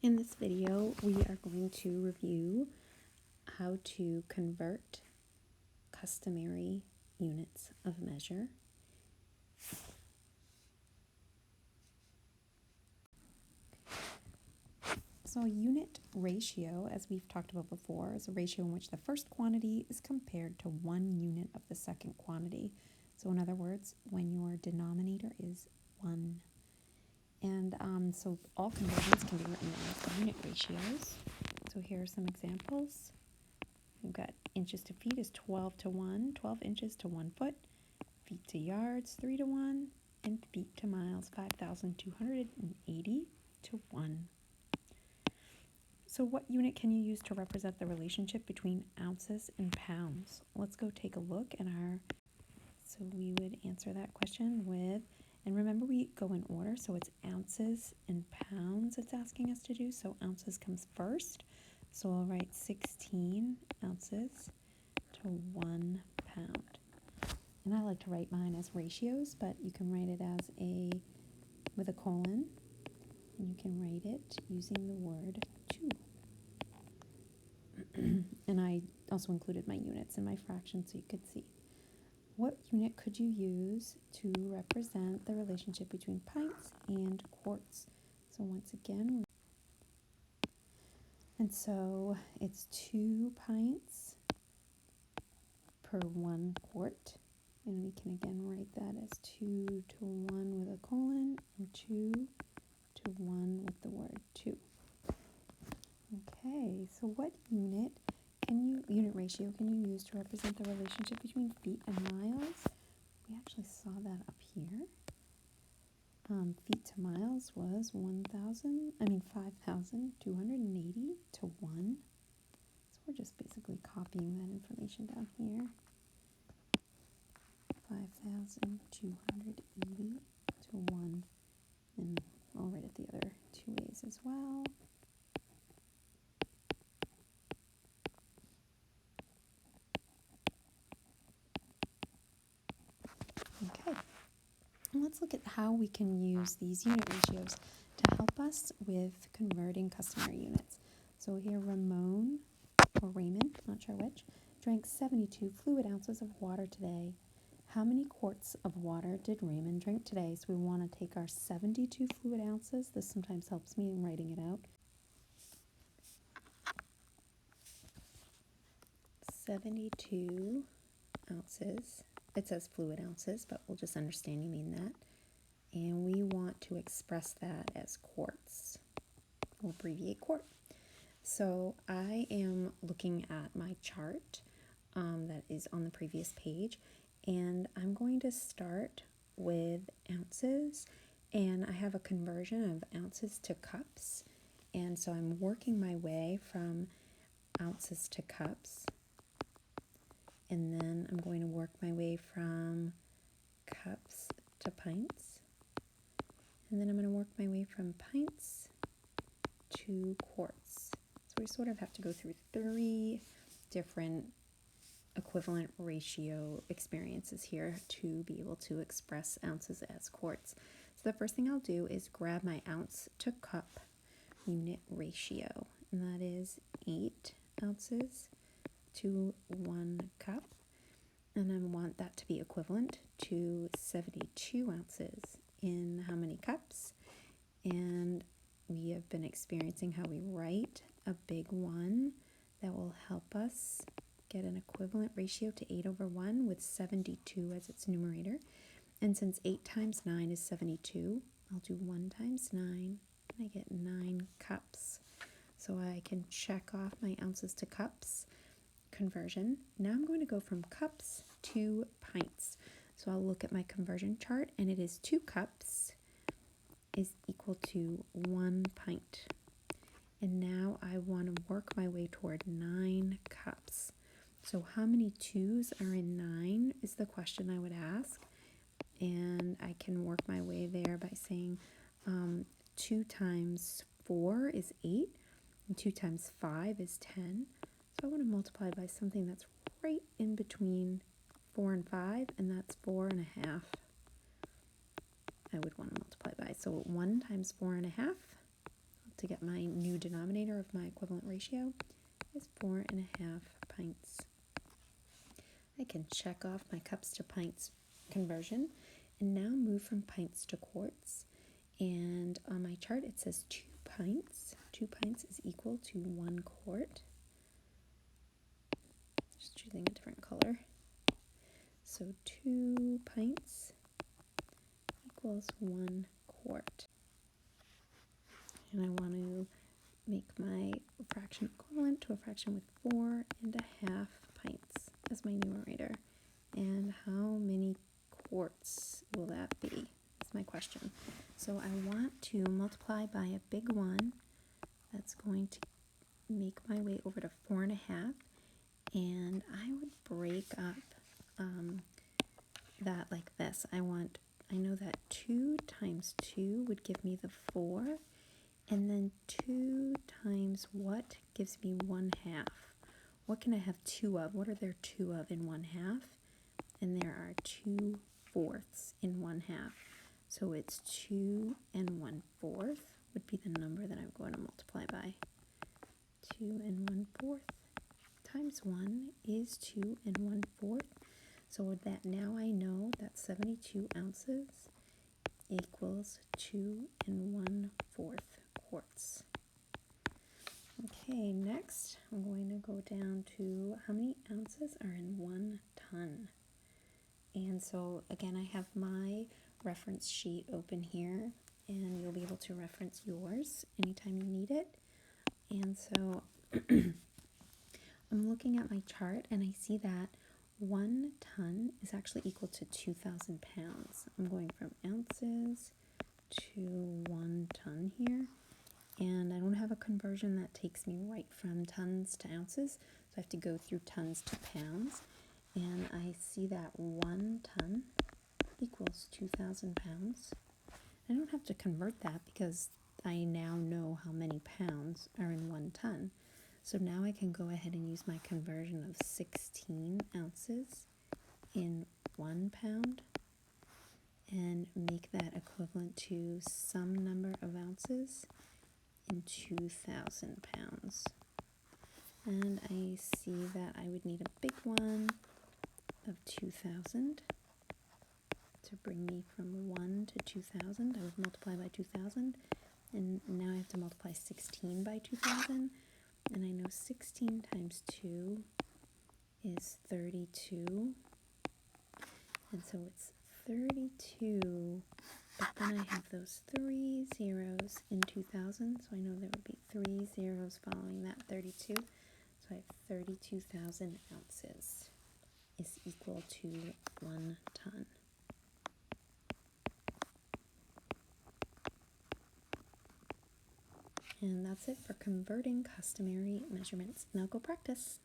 In this video, we are going to review how to convert customary units of measure. So a unit ratio, as we've talked about before, is a ratio in which the first quantity is compared to 1 unit of the second quantity. So in other words, when your denominator is 1. And so all conversions can be written as unit ratios. So here are some examples. We've got inches to feet is 12 to 1, 12 inches to 1 foot, feet to yards 3 to 1, and feet to miles 5,280 to 1. So what unit can you use to represent the relationship between ounces and pounds? Let's go take a look at so we would answer that question with, and remember we go in order, so it's ounces and pounds it's asking us to do. So ounces comes first, so I'll write 16 ounces to 1 pound. And I like to write mine as ratios, but you can write it as with a colon. You can write it using the word 2. And I also included my units in my fractions so you could see. What unit could you use to represent the relationship between pints and quarts? So once again, and so it's 2 pints per 1 quart. And we can again write that as 2 to 1 with a colon and 2 to 1 with the word 2. Okay, so what unit ratio can you use to represent the relationship between feet and miles? We actually saw that up here. Feet to miles was 5,280 to 1. So we're just basically copying that information down here. 5,280 to 1. And I'll write it the other 2 ways as well. Okay, and let's look at how we can use these unit ratios to help us with converting customary units. So here Raymond, not sure which, drank 72 fluid ounces of water today. How many quarts of water did Raymond drink today? So we want to take our 72 fluid ounces. This sometimes helps me in writing it out. 72 ounces. It says fluid ounces, but we'll just understand you mean that. And we want to express that as quarts. We'll abbreviate quart. So I am looking at my chart that is on the previous page, and I'm going to start with ounces, and I have a conversion of ounces to cups, and so I'm working my way from ounces to cups. And then I'm going to work my way from cups to pints. And then I'm going to work my way from pints to quarts. So we sort of have to go through 3 different equivalent ratio experiences here to be able to express ounces as quarts. So the first thing I'll do is grab my ounce to cup unit ratio. And that is 8 ounces to 1 cup, and I want that to be equivalent to 72 ounces in how many cups? And we have been experiencing how we write a big 1 that will help us get an equivalent ratio to 8 over 1 with 72 as its numerator. And since 8 times 9 is 72, I'll do 1 times 9, and I get 9 cups. So I can check off my ounces to cups conversion. Now I'm going to go from cups to pints. So I'll look at my conversion chart, and it is 2 cups is equal to 1 pint. And now I want to work my way toward 9 cups. So how many 2's are in 9 is the question I would ask. And I can work my way there by saying 2 times 4 is 8, and 2 times 5 is 10. So I want to multiply by something that's right in between 4 and 5, and that's 4.5. I would want to multiply by. So 1 times 4.5, I'll to get my new denominator of my equivalent ratio is 4.5 pints. I can check off my cups to pints conversion and now move from pints to quarts. And on my chart it says 2 pints. 2 pints is equal to 1 quart. Just choosing a different color. So 2 pints equals 1 quart. And I want to make my fraction equivalent to a fraction with 4.5 pints as my numerator. And how many quarts will that be? That's my question. So I want to multiply by a big 1. That's going to make my way over to 4.5. And I would break up that like this. I know that 2 times 2 would give me the 4. And then 2 times what gives me 1/2? What can I have 2 of? What are there 2 of in 1/2? And there are 2/4 in 1/2. So it's 2 1/4 would be the number that I'm going to multiply by. 2 1/4 times 1 is 2 1/4. So with that, now I know that 72 ounces equals 2 1/4 quarts. Okay, next I'm going to go down to how many ounces are in 1 ton. And so again, I have my reference sheet open here, and you'll be able to reference yours anytime you need it. And so I'm looking at my chart and I see that 1 ton is actually equal to 2,000 pounds. I'm going from ounces to 1 ton here. And I don't have a conversion that takes me right from tons to ounces, so I have to go through tons to pounds. And I see that 1 ton equals 2,000 pounds. I don't have to convert that because I now know how many pounds are in 1 ton. So now I can go ahead and use my conversion of 16 ounces in 1 pound and make that equivalent to some number of ounces in 2,000 pounds. And I see that I would need a big one of 2,000 to bring me from 1 to 2,000. I would multiply by 2,000, and now I have to multiply 16 by 2,000, and I know 16 times 2 is 32, and so it's 32, but then I have those 3 zeros in 2,000, so I know there would be 3 zeros following that 32, so I have 32,000 ounces is equal to 1 ton. And that's it for converting customary measurements. Now go practice.